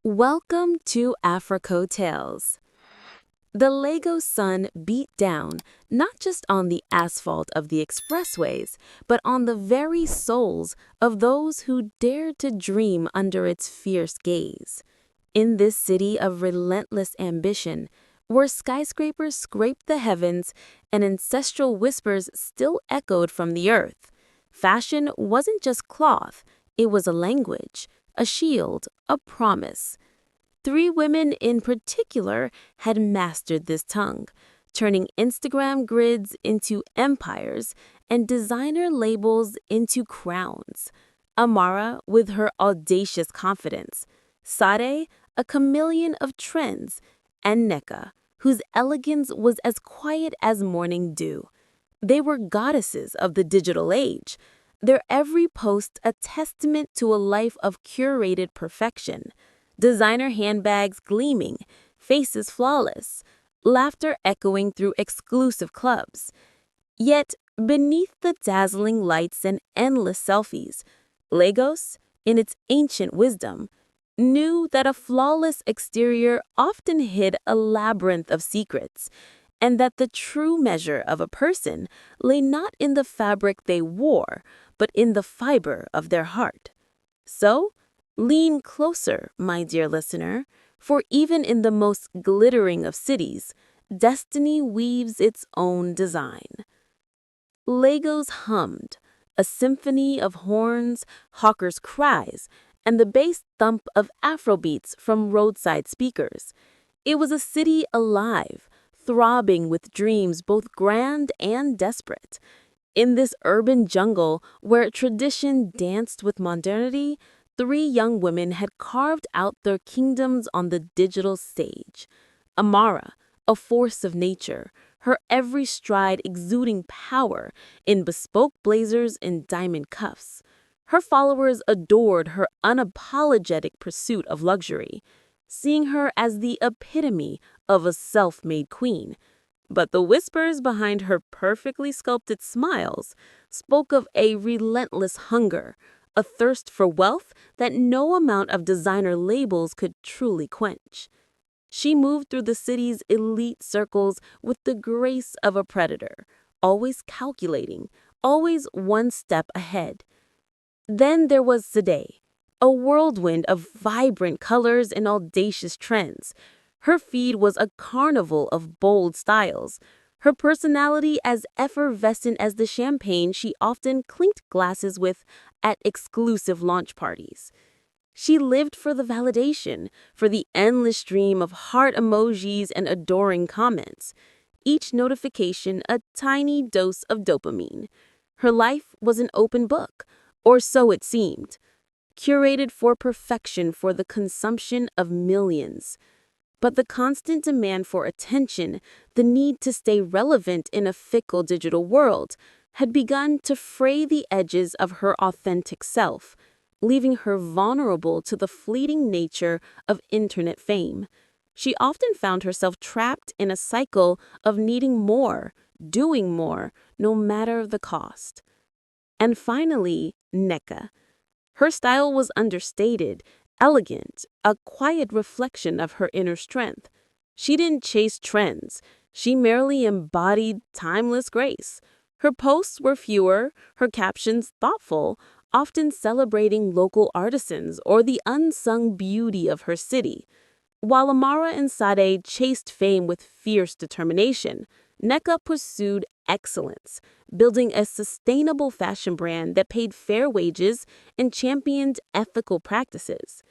Welcome to Africo Tales. The Lagos sun beat down not just on the asphalt of the expressways, but on the very souls of those who dared to dream under its fierce gaze. In this city of relentless ambition, where skyscrapers scraped the heavens and ancestral whispers still echoed from the earth, fashion wasn't just cloth, it was a language, a shield, a promise. Three women in particular had mastered this tongue, turning Instagram grids into empires and designer labels into crowns. Amara, with her audacious confidence, Sade, a chameleon of trends, and Nneka, whose elegance was as quiet as morning dew. They were goddesses of the digital age, their every post a testament to a life of curated perfection. Designer handbags gleaming, faces flawless, laughter echoing through exclusive clubs. Yet, beneath the dazzling lights and endless selfies, Lagos, in its ancient wisdom, knew that a flawless exterior often hid a labyrinth of secrets, and that the true measure of a person lay not in the fabric they wore, but in the fiber of their heart. So, lean closer, my dear listener, for even in the most glittering of cities, destiny weaves its own design. Lagos hummed, a symphony of horns, hawkers' cries, and the bass thump of Afrobeats from roadside speakers. It was a city alive, throbbing with dreams both grand and desperate. In this urban jungle where tradition danced with modernity, three young women had carved out their kingdoms on the digital stage. Amara, a force of nature, her every stride exuding power in bespoke blazers and diamond cuffs. Her followers adored her unapologetic pursuit of luxury, seeing her as the epitome of a self-made queen. But the whispers behind her perfectly sculpted smiles spoke of a relentless hunger, a thirst for wealth that no amount of designer labels could truly quench. She moved through the city's elite circles with the grace of a predator, always calculating, always one step ahead. Then there was Sade, a whirlwind of vibrant colors and audacious trends. Her feed was a carnival of bold styles, her personality as effervescent as the champagne she often clinked glasses with at exclusive launch parties. She lived for the validation, for the endless stream of heart emojis and adoring comments, each notification a tiny dose of dopamine. Her life was an open book, or so it seemed, curated for perfection for the consumption of millions. But the constant demand for attention, the need to stay relevant in a fickle digital world, had begun to fray the edges of her authentic self, leaving her vulnerable to the fleeting nature of internet fame. She often found herself trapped in a cycle of needing more, doing more, no matter the cost. And finally, Nneka. Her style was understated, elegant, a quiet reflection of her inner strength. She didn't chase trends. She merely embodied timeless grace. Her posts were fewer, her captions thoughtful, often celebrating local artisans or the unsung beauty of her city. While Amara and Sade chased fame with fierce determination, Nneka pursued excellence, building a sustainable fashion brand that paid fair wages and championed ethical practices.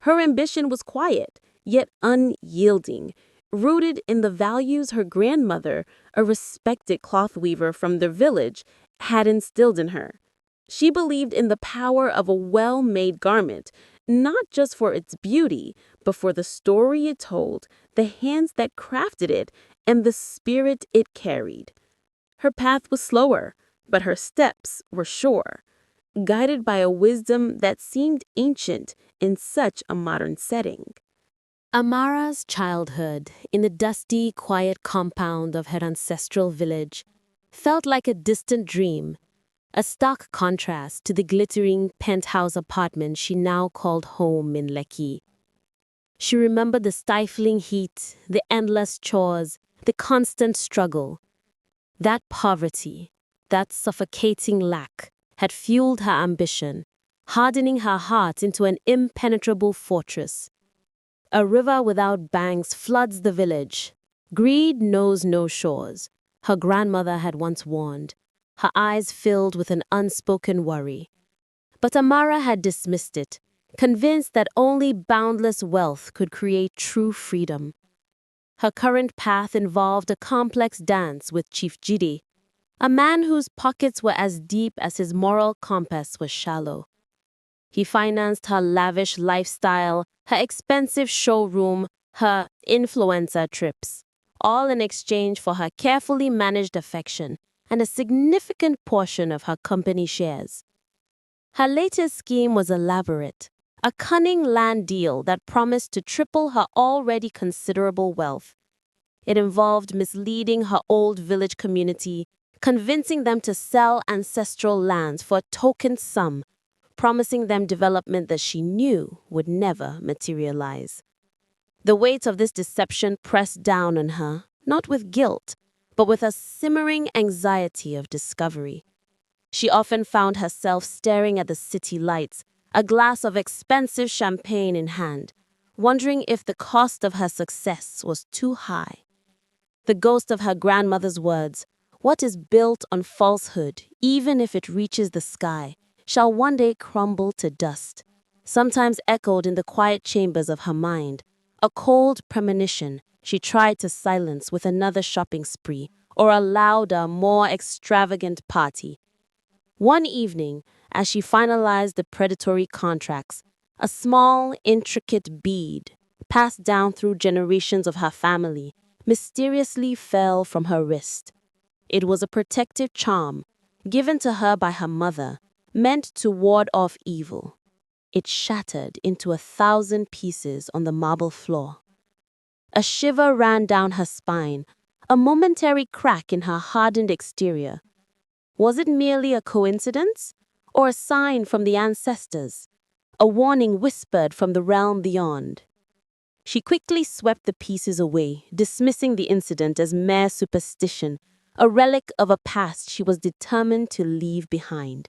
Her ambition was quiet, yet unyielding, rooted in the values her grandmother, a respected cloth weaver from their village, had instilled in her. She believed in the power of a well-made garment, not just for its beauty, but for the story it told, the hands that crafted it, and the spirit it carried. Her path was slower, but her steps were sure, guided by a wisdom that seemed ancient in such a modern setting. Amara's childhood, in the dusty, quiet compound of her ancestral village, felt like a distant dream, a stark contrast to the glittering penthouse apartment she now called home in Lekki. She remembered the stifling heat, the endless chores, the constant struggle. That poverty, that suffocating lack, had fueled her ambition, hardening her heart into an impenetrable fortress. A river without banks floods the village. Greed knows no shores, her grandmother had once warned, her eyes filled with an unspoken worry. But Amara had dismissed it, convinced that only boundless wealth could create true freedom. Her current path involved a complex dance with Chief Jide, a man whose pockets were as deep as his moral compass was shallow. He financed her lavish lifestyle, her expensive showroom, her influencer trips, all in exchange for her carefully managed affection and a significant portion of her company shares. Her latest scheme was elaborate, a cunning land deal that promised to triple her already considerable wealth. It involved misleading her old village community, convincing them to sell ancestral lands for a token sum, promising them development that she knew would never materialize. The weight of this deception pressed down on her, not with guilt, but with a simmering anxiety of discovery. She often found herself staring at the city lights, a glass of expensive champagne in hand, wondering if the cost of her success was too high. The ghost of her grandmother's words, "What is built on falsehood, even if it reaches the sky, shall one day crumble to dust," sometimes echoed in the quiet chambers of her mind, a cold premonition she tried to silence with another shopping spree or a louder, more extravagant party. One evening, as she finalized the predatory contracts, a small, intricate bead, passed down through generations of her family, mysteriously fell from her wrist. It was a protective charm, given to her by her mother, meant to ward off evil. It shattered into 1,000 pieces on the marble floor. A shiver ran down her spine, a momentary crack in her hardened exterior. Was it merely a coincidence, or a sign from the ancestors, a warning whispered from the realm beyond? She quickly swept the pieces away, dismissing the incident as mere superstition, a relic of a past she was determined to leave behind.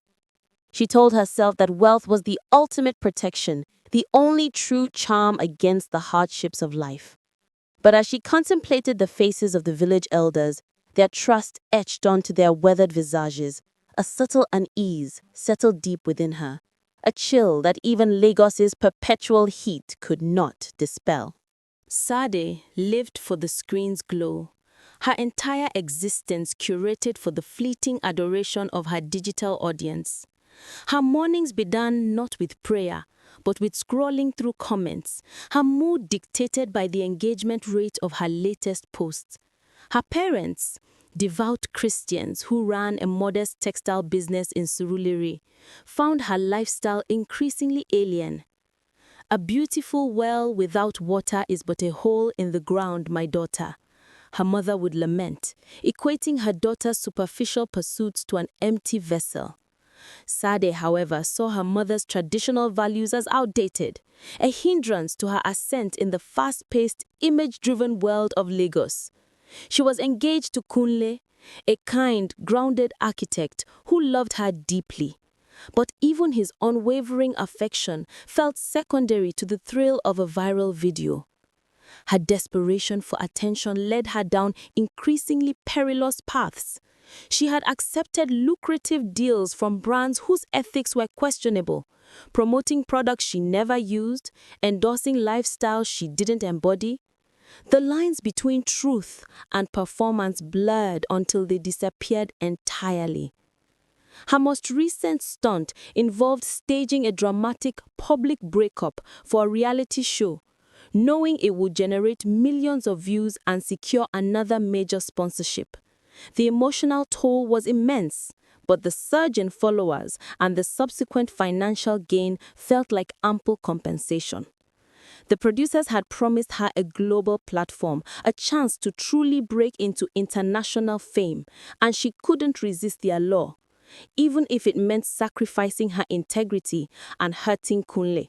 She told herself that wealth was the ultimate protection, the only true charm against the hardships of life. But as she contemplated the faces of the village elders, their trust etched onto their weathered visages, a subtle unease settled deep within her, a chill that even Lagos's perpetual heat could not dispel. Sade lived for the screen's glow, her entire existence curated for the fleeting adoration of her digital audience. Her mornings began not with prayer, but with scrolling through comments, her mood dictated by the engagement rate of her latest posts. Her parents, devout Christians who ran a modest textile business in Surulere, found her lifestyle increasingly alien. "A beautiful well without water is but a hole in the ground, my daughter," her mother would lament, equating her daughter's superficial pursuits to an empty vessel. Sade, however, saw her mother's traditional values as outdated, a hindrance to her ascent in the fast-paced, image-driven world of Lagos. She was engaged to Kunle, a kind, grounded architect who loved her deeply. But even his unwavering affection felt secondary to the thrill of a viral video. Her desperation for attention led her down increasingly perilous paths. She had accepted lucrative deals from brands whose ethics were questionable, promoting products she never used, endorsing lifestyles she didn't embody. The lines between truth and performance blurred until they disappeared entirely. Her most recent stunt involved staging a dramatic public breakup for a reality show, knowing it would generate millions of views and secure another major sponsorship. The emotional toll was immense, but the surge in followers and the subsequent financial gain felt like ample compensation. The producers had promised her a global platform, a chance to truly break into international fame, and she couldn't resist the allure, even if it meant sacrificing her integrity and hurting Kunle.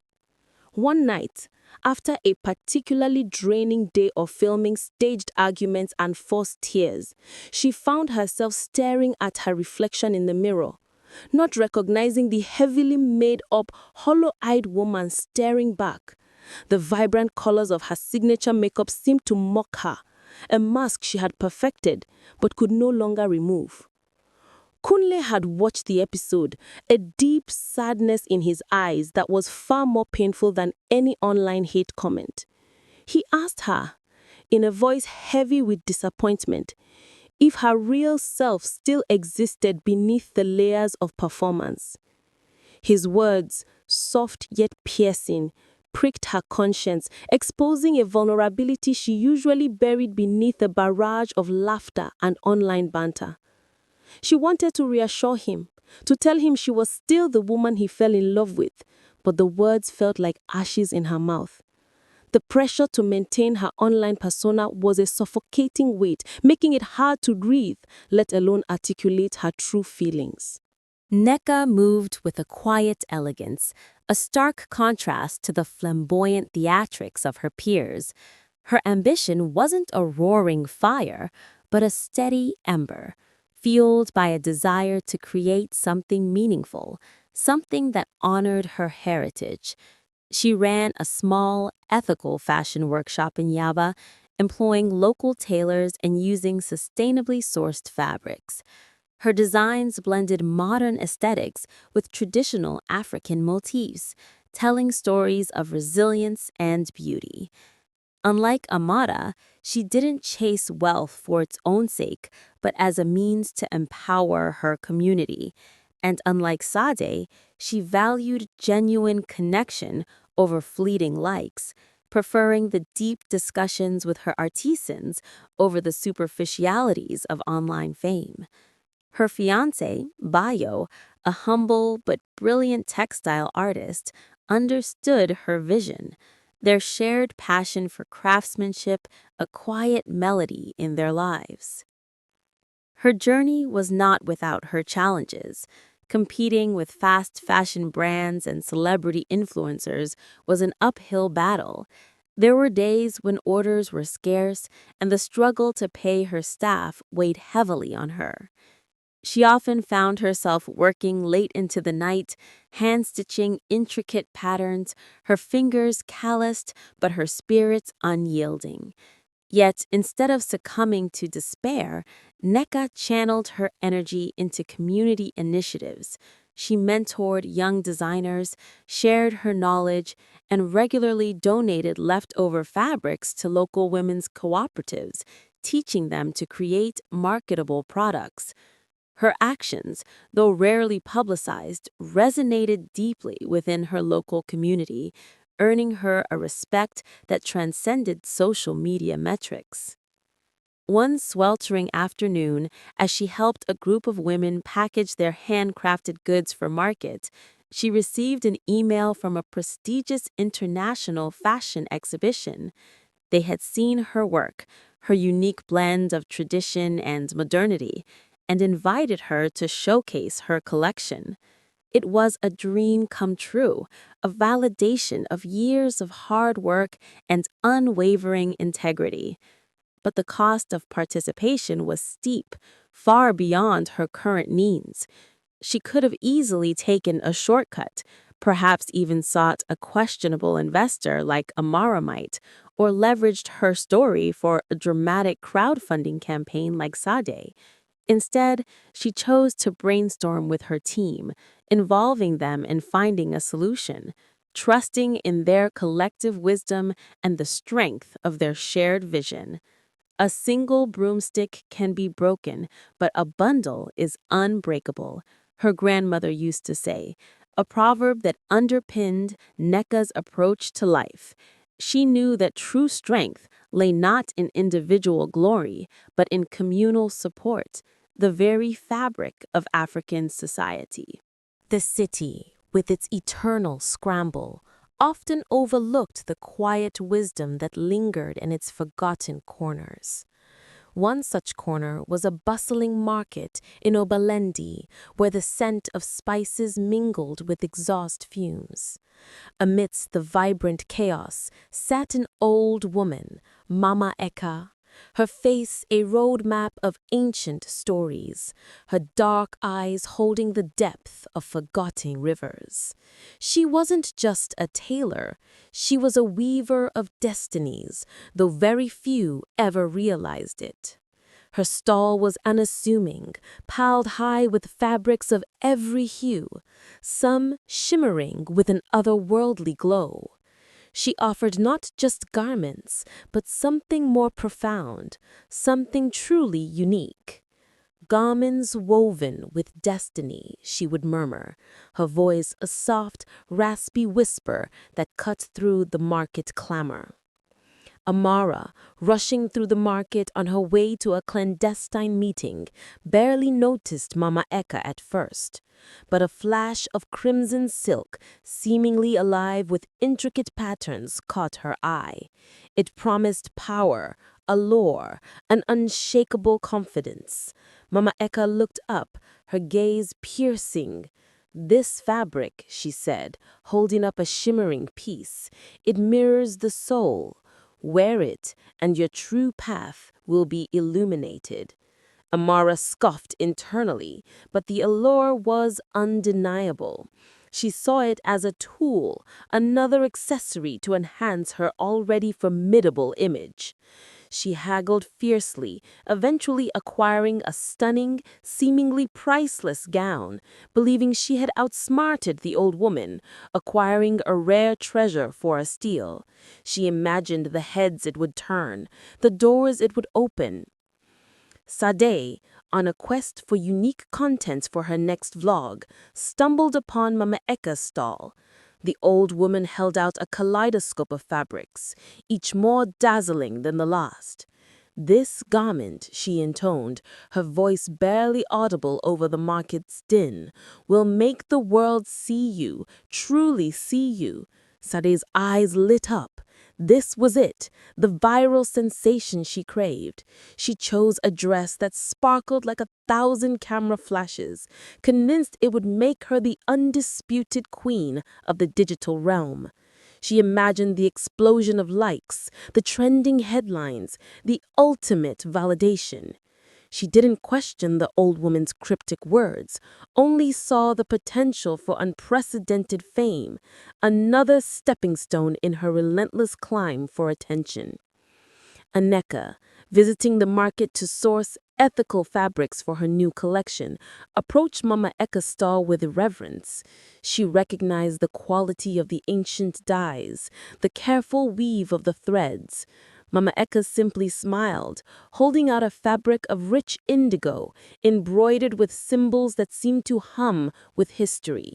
One night, after a particularly draining day of filming staged arguments and forced tears, she found herself staring at her reflection in the mirror, not recognizing the heavily made-up, hollow-eyed woman staring back. The vibrant colors of her signature makeup seemed to mock her, a mask she had perfected but could no longer remove. Kunle had watched the episode, a deep sadness in his eyes that was far more painful than any online hate comment. He asked her, in a voice heavy with disappointment, if her real self still existed beneath the layers of performance. His words, soft yet piercing, pricked her conscience, exposing a vulnerability she usually buried beneath a barrage of laughter and online banter. She wanted to reassure him, to tell him she was still the woman he fell in love with, but the words felt like ashes in her mouth. The pressure to maintain her online persona was a suffocating weight, making it hard to breathe, let alone articulate her true feelings. Nneka moved with a quiet elegance, a stark contrast to the flamboyant theatrics of her peers. Her ambition wasn't a roaring fire, but a steady ember, fueled by a desire to create something meaningful, something that honored her heritage. She ran a small, ethical fashion workshop in Yaba, employing local tailors and using sustainably sourced fabrics. Her designs blended modern aesthetics with traditional African motifs, telling stories of resilience and beauty. Unlike Amara, she didn't chase wealth for its own sake, but as a means to empower her community. And unlike Sade, she valued genuine connection over fleeting likes, preferring the deep discussions with her artisans over the superficialities of online fame. Her fiancé, Bayo, a humble but brilliant textile artist, understood her vision, their shared passion for craftsmanship, a quiet melody in their lives. Her journey was not without her challenges. Competing with fast fashion brands and celebrity influencers was an uphill battle. There were days when orders were scarce, and the struggle to pay her staff weighed heavily on her. She often found herself working late into the night, hand-stitching intricate patterns, her fingers calloused but her spirits unyielding. Yet, instead of succumbing to despair, Nneka channeled her energy into community initiatives. She mentored young designers, shared her knowledge, and regularly donated leftover fabrics to local women's cooperatives, teaching them to create marketable products. Her actions, though rarely publicized, resonated deeply within her local community, earning her a respect that transcended social media metrics. One sweltering afternoon, as she helped a group of women package their handcrafted goods for market, she received an email from a prestigious international fashion exhibition. They had seen her work, her unique blend of tradition and modernity, and invited her to showcase her collection. It was a dream come true, a validation of years of hard work and unwavering integrity. But the cost of participation was steep, far beyond her current means. She could have easily taken a shortcut, perhaps even sought a questionable investor like Amara might, or leveraged her story for a dramatic crowdfunding campaign like Sade. Instead, she chose to brainstorm with her team, involving them in finding a solution, trusting in their collective wisdom and the strength of their shared vision. A single broomstick can be broken, but a bundle is unbreakable, her grandmother used to say, a proverb that underpinned Nneka's approach to life. She knew that true strength lay not in individual glory, but in communal support, the very fabric of African society. The city, with its eternal scramble, often overlooked the quiet wisdom that lingered in its forgotten corners. One such corner was a bustling market in Obalendi, where the scent of spices mingled with exhaust fumes. Amidst the vibrant chaos sat an old woman, Mama Eka, her face a roadmap of ancient stories, her dark eyes holding the depth of forgotten rivers. She wasn't just a tailor, she was a weaver of destinies, though very few ever realized it. Her stall was unassuming, piled high with fabrics of every hue, some shimmering with an otherworldly glow. She offered not just garments, but something more profound, something truly unique. Garments woven with destiny, she would murmur, her voice a soft, raspy whisper that cut through the market clamor. Amara, rushing through the market on her way to a clandestine meeting, barely noticed Mama Eka at first. But a flash of crimson silk, seemingly alive with intricate patterns, caught her eye. It promised power, allure, an unshakable confidence. Mama Eka looked up, her gaze piercing. "This fabric," she said, holding up a shimmering piece, "it mirrors the soul. Wear it, and your true path will be illuminated." Amara scoffed internally, but the allure was undeniable. She saw it as a tool, another accessory to enhance her already formidable image. She haggled fiercely, eventually acquiring a stunning, seemingly priceless gown, believing she had outsmarted the old woman, acquiring a rare treasure for a steal. She imagined the heads it would turn, the doors it would open. Sade, on a quest for unique contents for her next vlog, stumbled upon Mama Eka's stall. The old woman held out a kaleidoscope of fabrics, each more dazzling than the last. "This garment," she intoned, her voice barely audible over the market's din, "will make the world see you, truly see you." Sade's eyes lit up. This was it, the viral sensation she craved. She chose a dress that sparkled like 1,000 camera flashes, convinced it would make her the undisputed queen of the digital realm. She imagined the explosion of likes, the trending headlines, the ultimate validation. She didn't question the old woman's cryptic words, only saw the potential for unprecedented fame, another stepping stone in her relentless climb for attention. Aneka, visiting the market to source ethical fabrics for her new collection, approached Mama Eka's stall with reverence. She recognized the quality of the ancient dyes, the careful weave of the threads. Mama Eka simply smiled, holding out a fabric of rich indigo, embroidered with symbols that seemed to hum with history.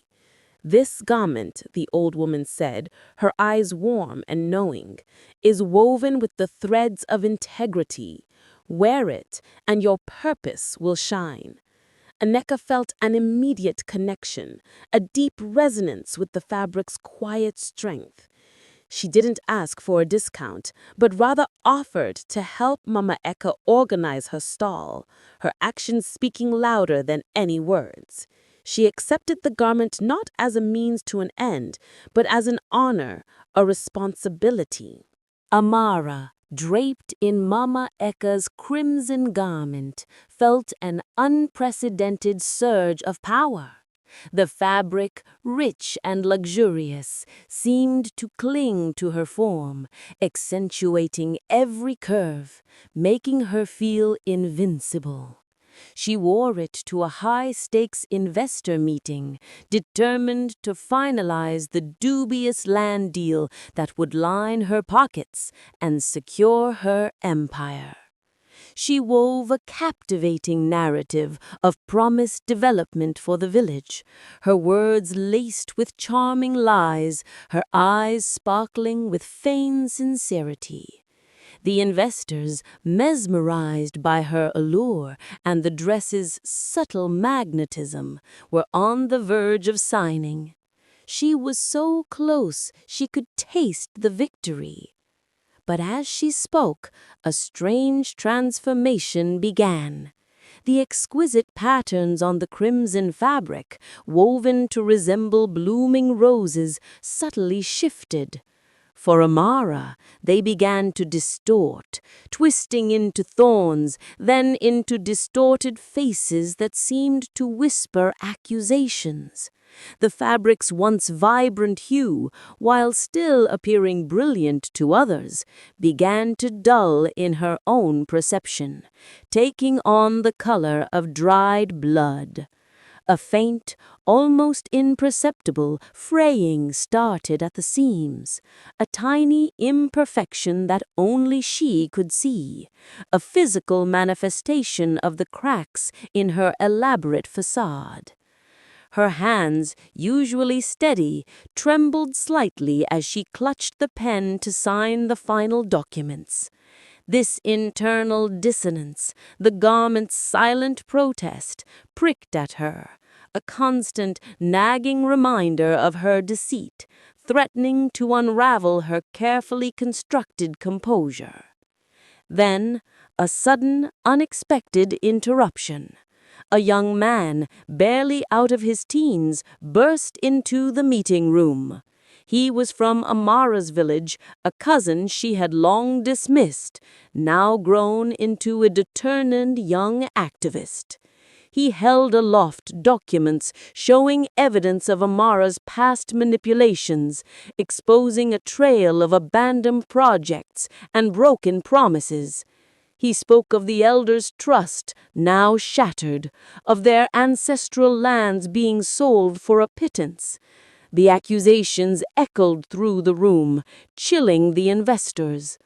"This garment," the old woman said, her eyes warm and knowing, "is woven with the threads of integrity. Wear it, and your purpose will shine." Aneka felt an immediate connection, a deep resonance with the fabric's quiet strength. She didn't ask for a discount, but rather offered to help Mama Eka organize her stall, her actions speaking louder than any words. She accepted the garment not as a means to an end, but as an honor, a responsibility. Amara, draped in Mama Eka's crimson garment, felt an unprecedented surge of power. The fabric, rich and luxurious, seemed to cling to her form, accentuating every curve, making her feel invincible. She wore it to a high-stakes investor meeting, determined to finalize the dubious land deal that would line her pockets and secure her empire. She wove a captivating narrative of promised development for the village, her words laced with charming lies, her eyes sparkling with feigned sincerity. The investors, mesmerized by her allure and the dress's subtle magnetism, were on the verge of signing. She was so close she could taste the victory. But as she spoke, a strange transformation began. The exquisite patterns on the crimson fabric, woven to resemble blooming roses, subtly shifted. For Amara, they began to distort, twisting into thorns, then into distorted faces that seemed to whisper accusations. The fabric's once vibrant hue, while still appearing brilliant to others, began to dull in her own perception, taking on the color of dried blood. A faint, almost imperceptible fraying started at the seams, a tiny imperfection that only she could see, a physical manifestation of the cracks in her elaborate facade. Her hands, usually steady, trembled slightly as she clutched the pen to sign the final documents. This internal dissonance, the garment's silent protest, pricked at her, a constant, nagging reminder of her deceit, threatening to unravel her carefully constructed composure. Then, a sudden, unexpected interruption. A young man, barely out of his teens, burst into the meeting room. He was from Amara's village, a cousin she had long dismissed, now grown into a determined young activist. He held aloft documents showing evidence of Amara's past manipulations, exposing a trail of abandoned projects and broken promises. He spoke of the elders' trust, now shattered, of their ancestral lands being sold for a pittance. The accusations echoed through the room, chilling the investors.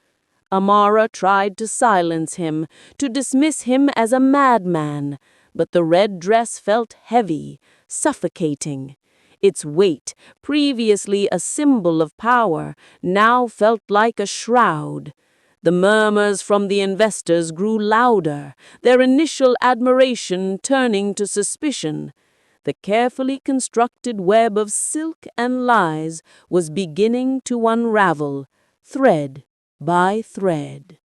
Amara tried to silence him, to dismiss him as a madman, but the red dress felt heavy, suffocating. Its weight, previously a symbol of power, now felt like a shroud. The murmurs from the investors grew louder, their initial admiration turning to suspicion. The carefully constructed web of silk and lies was beginning to unravel, thread by thread.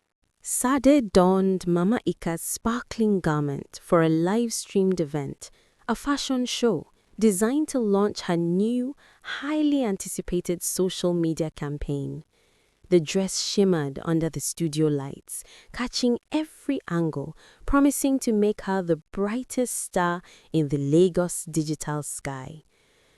Sade donned Mama Ika's sparkling garment for a live-streamed event, a fashion show designed to launch her new, highly anticipated social media campaign. The dress shimmered under the studio lights, catching every angle, promising to make her the brightest star in the Lagos digital sky.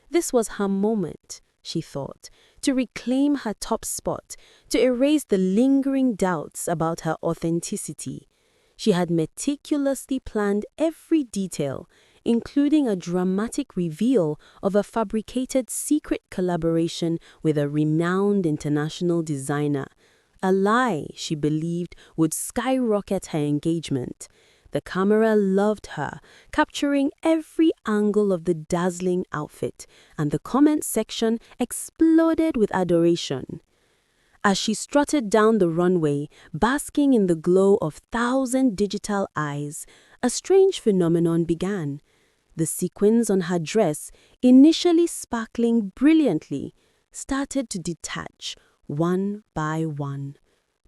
This was her moment, she thought, to reclaim her top spot, to erase the lingering doubts about her authenticity. She had meticulously planned every detail, including a dramatic reveal of a fabricated secret collaboration with a renowned international designer, a lie she believed would skyrocket her engagement. The camera loved her, capturing every angle of the dazzling outfit, and the comment section exploded with adoration. As she strutted down the runway, basking in the glow of 1,000 digital eyes, a strange phenomenon began. The sequins on her dress, initially sparkling brilliantly, started to detach, one by one.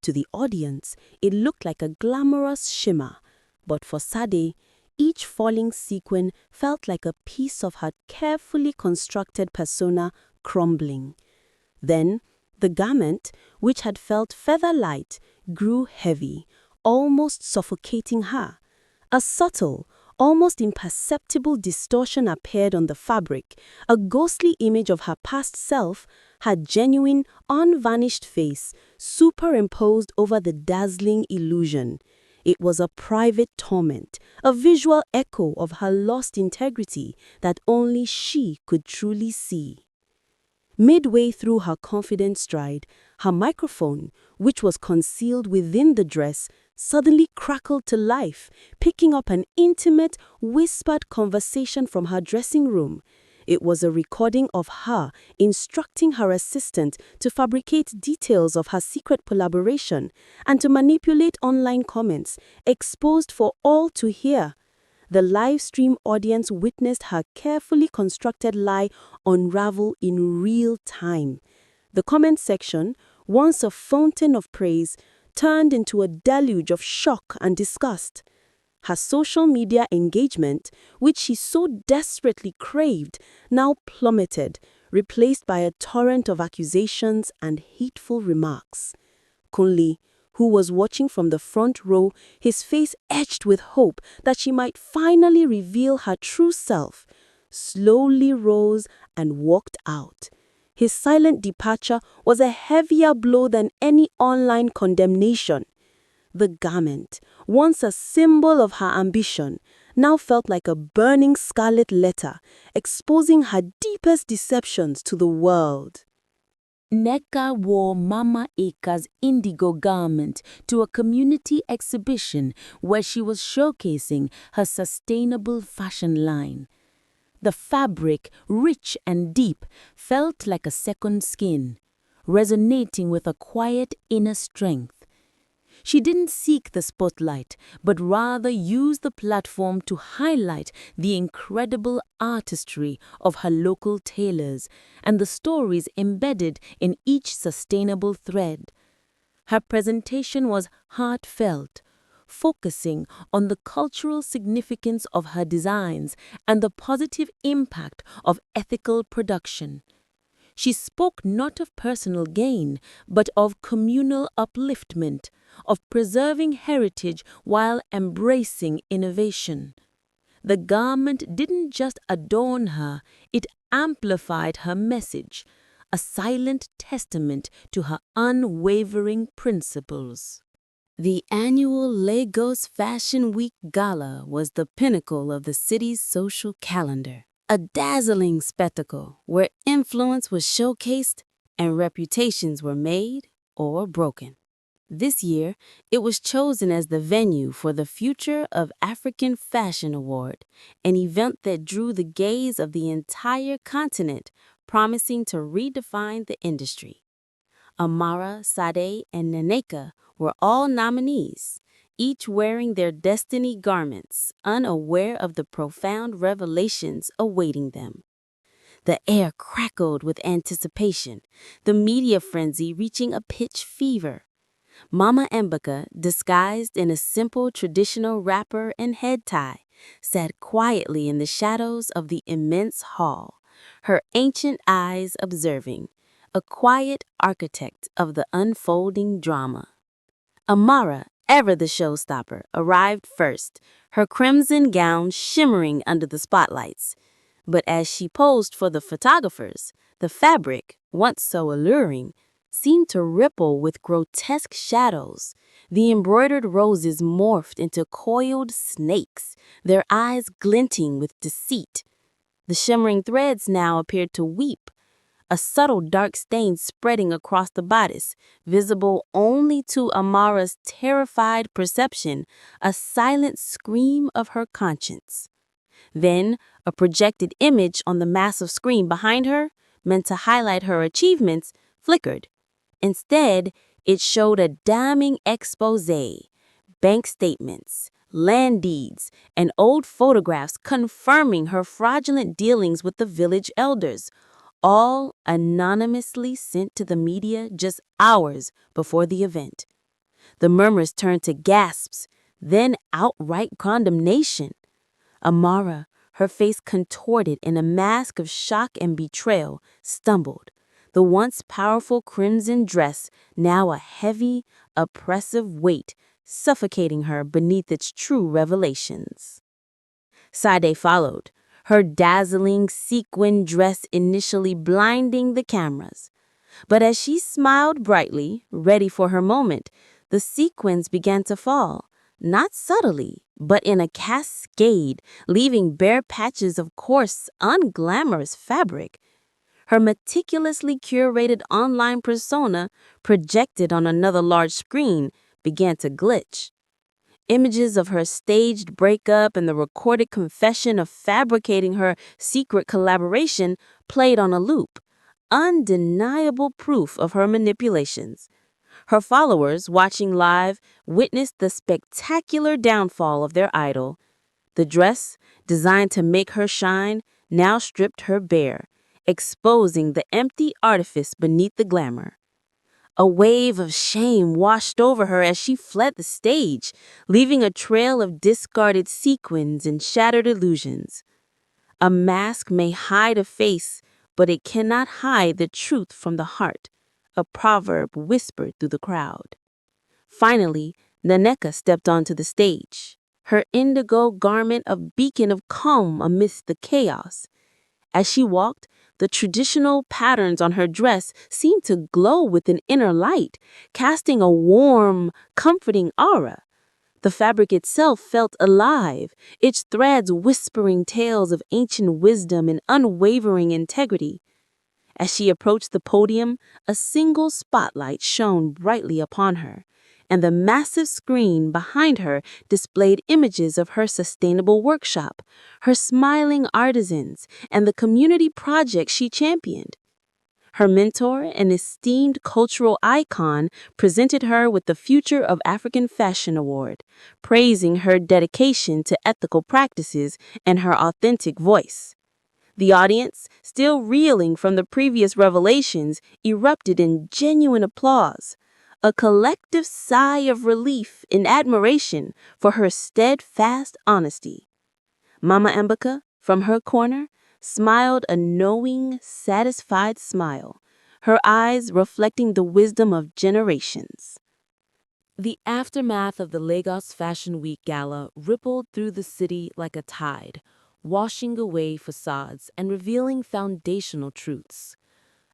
To the audience, it looked like a glamorous shimmer, but for Sade, each falling sequin felt like a piece of her carefully constructed persona crumbling. Then, the garment, which had felt feather-light, grew heavy, almost suffocating her. A subtle, almost imperceptible distortion appeared on the fabric, a ghostly image of her past self, her genuine, unvarnished face, superimposed over the dazzling illusion. It was a private torment, a visual echo of her lost integrity that only she could truly see. Midway through her confident stride, her microphone, which was concealed within the dress, suddenly crackled to life, picking up an intimate, whispered conversation from her dressing room. It was a recording of her instructing her assistant to fabricate details of her secret collaboration and to manipulate online comments, exposed for all to hear. The live stream audience witnessed her carefully constructed lie unravel in real time. The comment section, once a fountain of praise, turned into a deluge of shock and disgust. Her social media engagement, which she so desperately craved, now plummeted, replaced by a torrent of accusations and hateful remarks. Kunle, who was watching from the front row, his face etched with hope that she might finally reveal her true self, slowly rose and walked out. His silent departure was a heavier blow than any online condemnation. The garment, once a symbol of her ambition, now felt like a burning scarlet letter, exposing her deepest deceptions to the world. Nneka wore Mama Ika's indigo garment to a community exhibition where she was showcasing her sustainable fashion line. The fabric, rich and deep, felt like a second skin, resonating with a quiet inner strength. She didn't seek the spotlight, but rather used the platform to highlight the incredible artistry of her local tailors and the stories embedded in each sustainable thread. Her presentation was heartfelt, focusing on the cultural significance of her designs and the positive impact of ethical production. She spoke not of personal gain, but of communal upliftment, of preserving heritage while embracing innovation. The garment didn't just adorn her, it amplified her message, a silent testament to her unwavering principles. The annual Lagos Fashion Week Gala was the pinnacle of the city's social calendar, a dazzling spectacle where influence was showcased and reputations were made or broken. This year, it was chosen as the venue for the Future of African Fashion Award, an event that drew the gaze of the entire continent, promising to redefine the industry. Amara, Sade, and Nneka were all nominees, each wearing their destiny garments, unaware of the profound revelations awaiting them. The air crackled with anticipation, the media frenzy reaching a pitch fever. Mama Mbaka, disguised in a simple traditional wrapper and head tie, sat quietly in the shadows of the immense hall, her ancient eyes observing, a quiet architect of the unfolding drama. Amara, ever the showstopper, arrived first, her crimson gown shimmering under the spotlights. But as she posed for the photographers, the fabric, once so alluring, seemed to ripple with grotesque shadows. The embroidered roses morphed into coiled snakes, their eyes glinting with deceit. The shimmering threads now appeared to weep, a subtle dark stain spreading across the bodice, visible only to Amara's terrified perception, a silent scream of her conscience. Then, a projected image on the massive screen behind her, meant to highlight her achievements, flickered. Instead, it showed a damning exposé, bank statements, land deeds, and old photographs confirming her fraudulent dealings with the village elders, all anonymously sent to the media just hours before the event. The murmurs turned to gasps, then outright condemnation. Amara, her face contorted in a mask of shock and betrayal, stumbled, the once powerful crimson dress now a heavy, oppressive weight suffocating her beneath its true revelations. Sade followed, her dazzling sequin dress initially blinding the cameras. But as she smiled brightly, ready for her moment, the sequins began to fall, not subtly, but in a cascade, leaving bare patches of coarse, unglamorous fabric. Her meticulously curated online persona, projected on another large screen, began to glitch. Images of her staged breakup and the recorded confession of fabricating her secret collaboration played on a loop, undeniable proof of her manipulations. Her followers, watching live, witnessed the spectacular downfall of their idol. The dress, designed to make her shine, now stripped her bare, exposing the empty artifice beneath the glamour. A wave of shame washed over her as she fled the stage, leaving a trail of discarded sequins and shattered illusions. A mask may hide a face, but it cannot hide the truth from the heart, a proverb whispered through the crowd. Finally, Naneka stepped onto the stage, her indigo garment a beacon of calm amidst the chaos. As she walked, the traditional patterns on her dress seemed to glow with an inner light, casting a warm, comforting aura. The fabric itself felt alive, its threads whispering tales of ancient wisdom and unwavering integrity. As she approached the podium, a single spotlight shone brightly upon her, and the massive screen behind her displayed images of her sustainable workshop, her smiling artisans, and the community projects she championed. Her mentor, an esteemed cultural icon, presented her with the Future of African Fashion Award, praising her dedication to ethical practices and her authentic voice. The audience, still reeling from the previous revelations, erupted in genuine applause, a collective sigh of relief and admiration for her steadfast honesty. Mama Mbaka, from her corner, smiled a knowing, satisfied smile, her eyes reflecting the wisdom of generations. The aftermath of the Lagos Fashion Week Gala rippled through the city like a tide, washing away facades and revealing foundational truths.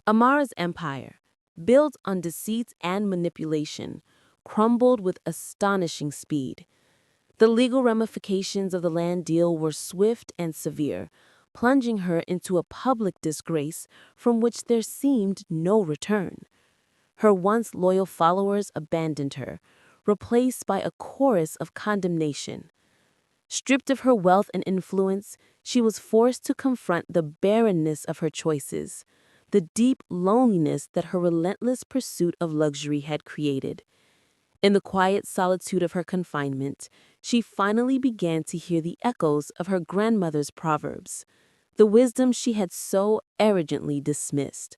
Amara's empire, built on deceit and manipulation, crumbled with astonishing speed. The legal ramifications of the land deal were swift and severe, plunging her into a public disgrace from which there seemed no return. Her once loyal followers abandoned her, replaced by a chorus of condemnation. Stripped of her wealth and influence, she was forced to confront the barrenness of her choices, the deep loneliness that her relentless pursuit of luxury had created. In the quiet solitude of her confinement, she finally began to hear the echoes of her grandmother's proverbs, the wisdom she had so arrogantly dismissed.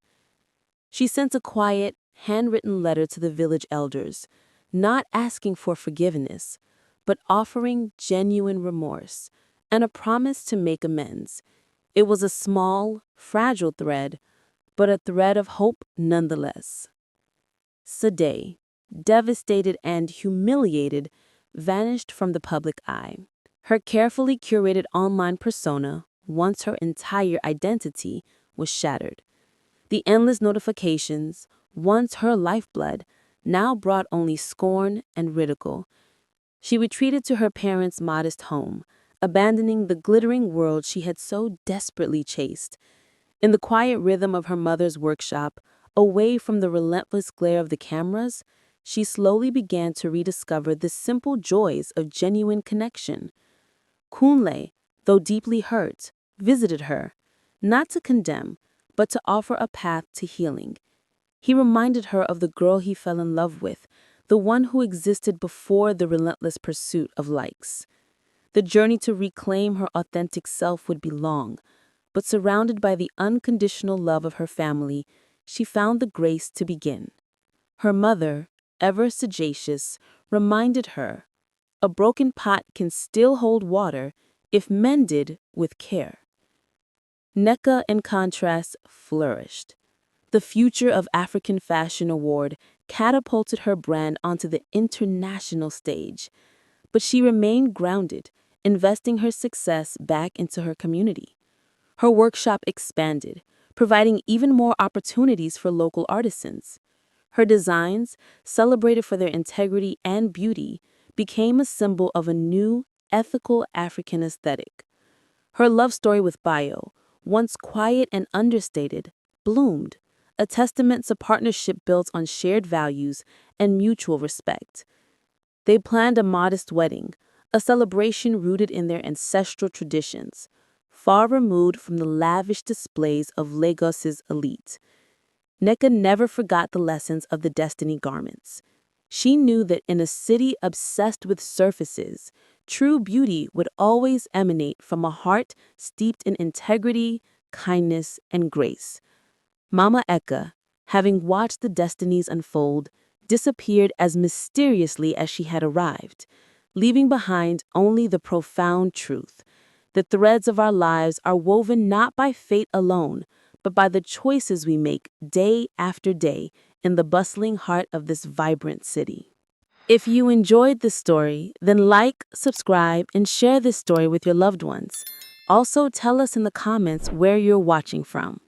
She sent a quiet, handwritten letter to the village elders, not asking for forgiveness, but offering genuine remorse and a promise to make amends. It was a small, fragile thread, but a thread of hope nonetheless. Sade, devastated and humiliated, vanished from the public eye. Her carefully curated online persona, once her entire identity, was shattered. The endless notifications, once her lifeblood, now brought only scorn and ridicule. She retreated to her parents' modest home, abandoning the glittering world she had so desperately chased. In the quiet rhythm of her mother's workshop, away from the relentless glare of the cameras, she slowly began to rediscover the simple joys of genuine connection. Kunle, though deeply hurt, visited her, not to condemn, but to offer a path to healing. He reminded her of the girl he fell in love with, the one who existed before the relentless pursuit of likes. The journey to reclaim her authentic self would be long, but surrounded by the unconditional love of her family, she found the grace to begin. Her mother, ever sagacious, reminded her, a broken pot can still hold water if mended with care. Nneka, in contrast, flourished. The Future of African Fashion Award catapulted her brand onto the international stage, but she remained grounded, investing her success back into her community. Her workshop expanded, providing even more opportunities for local artisans. Her designs, celebrated for their integrity and beauty, became a symbol of a new, ethical African aesthetic. Her love story with Bayo, once quiet and understated, bloomed, a testament to partnership built on shared values and mutual respect. They planned a modest wedding, a celebration rooted in their ancestral traditions, far removed from the lavish displays of Lagos's elite. Nneka never forgot the lessons of the Destiny garments. She knew that in a city obsessed with surfaces, true beauty would always emanate from a heart steeped in integrity, kindness, and grace. Mama Eka, having watched the destinies unfold, disappeared as mysteriously as she had arrived, leaving behind only the profound truth. The threads of our lives are woven not by fate alone, but by the choices we make day after day in the bustling heart of this vibrant city. If you enjoyed this story, then like, subscribe, and share this story with your loved ones. Also, tell us in the comments where you're watching from.